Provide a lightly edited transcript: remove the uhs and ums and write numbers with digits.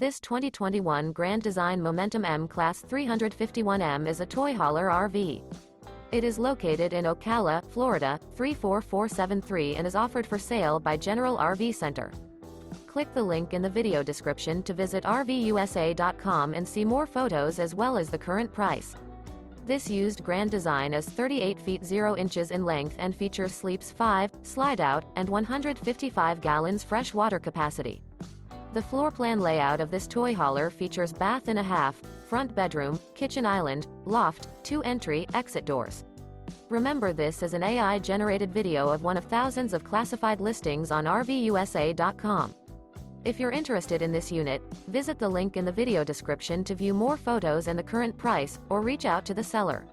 This 2021 Grand Design Momentum M Class 351M is a toy hauler RV. It is located in Ocala, Florida, 34473 and is offered for sale by General RV Center. Click the link in the video description to visit RVUSA.com and see more photos as well as the current price. This used Grand Design is 38 feet 0 inches in length and features Sleeps 5, Slideout, and 155 gallons fresh water capacity. The floor plan layout of this toy hauler features bath and a half, front bedroom, kitchen island, loft, 2 entry, exit doors. Remember, this is an AI-generated video of one of thousands of classified listings on RVUSA.com. If you're interested in this unit, visit the link in the video description to view more photos and the current price, or reach out to the seller.